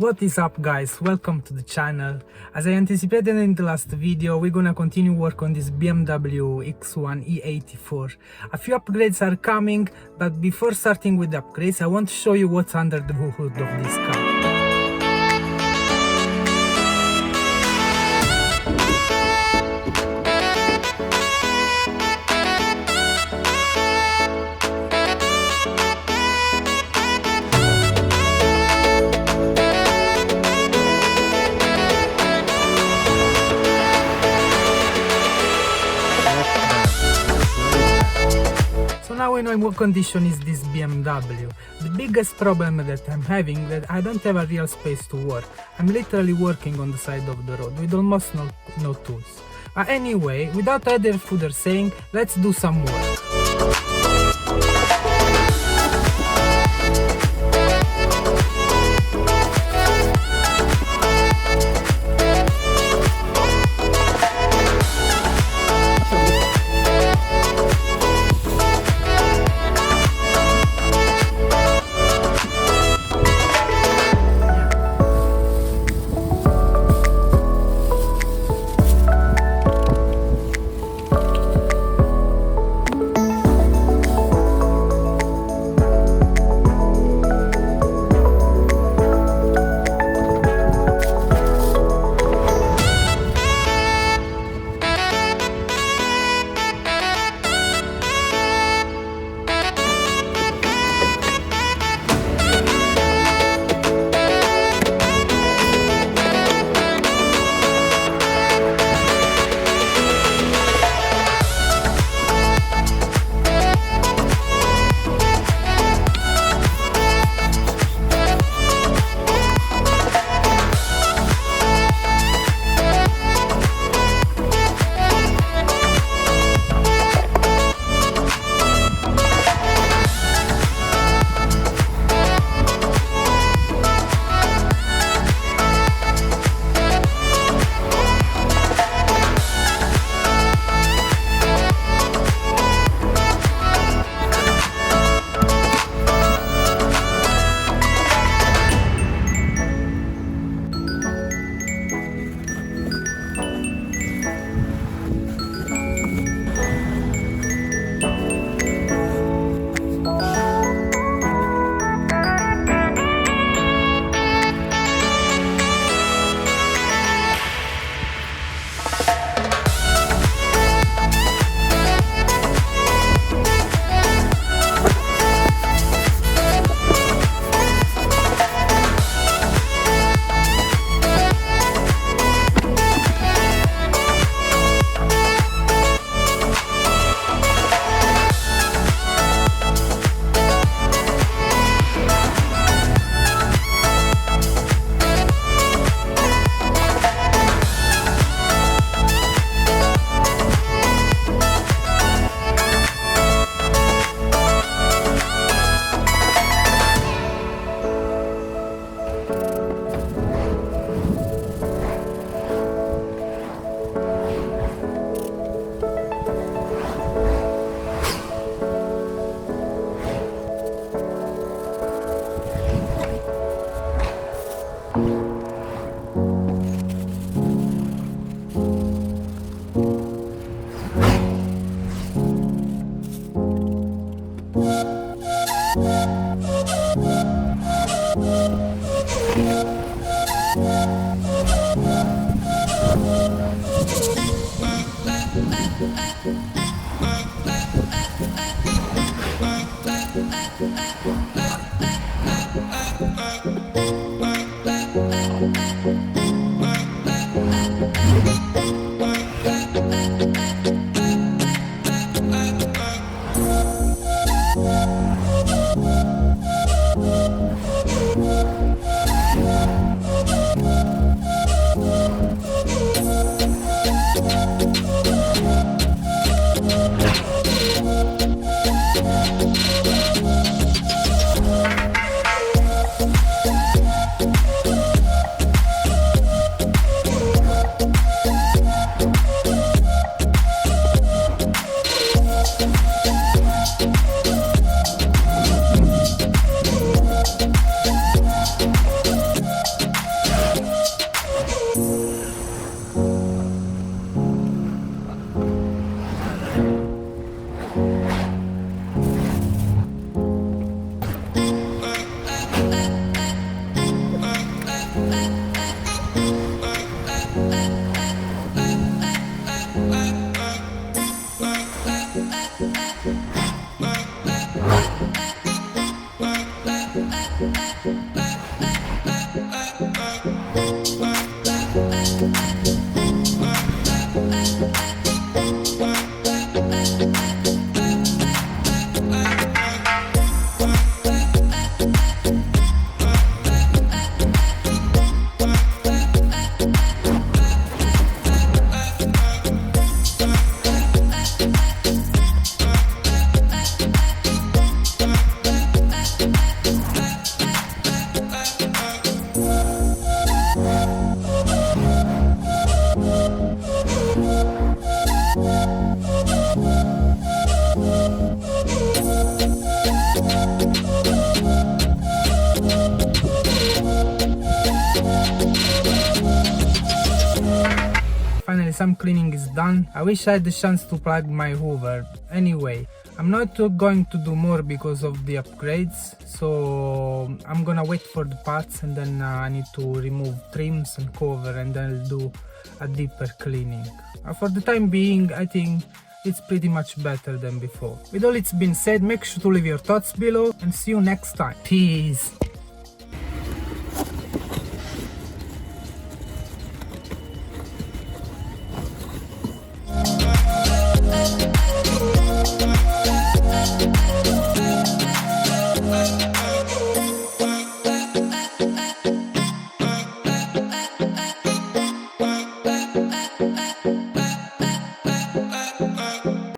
What is up guys, welcome to the channel. As I anticipated in the last video, we're gonna continue work on this BMW X1 E84. A few upgrades are coming, but before starting with the upgrades, I want to show you what's under the hood of this car. So now we know in what condition is this BMW. The biggest problem that I'm having is that I don't have a real space to work. I'm literally working on the side of the road with almost no tools. But anyway, without other further saying, let's do some work. some cleaning is done. I wish I had the chance to plug my Hoover. Anyway, I'm not going to do more because of the upgrades, so I'm gonna wait for the parts, and then I need to remove trims and cover, and then I'll do a deeper cleaning. For the time being, I think it's pretty much better than before. With all it's been said, make sure to leave your thoughts below, and see you next time. Peace!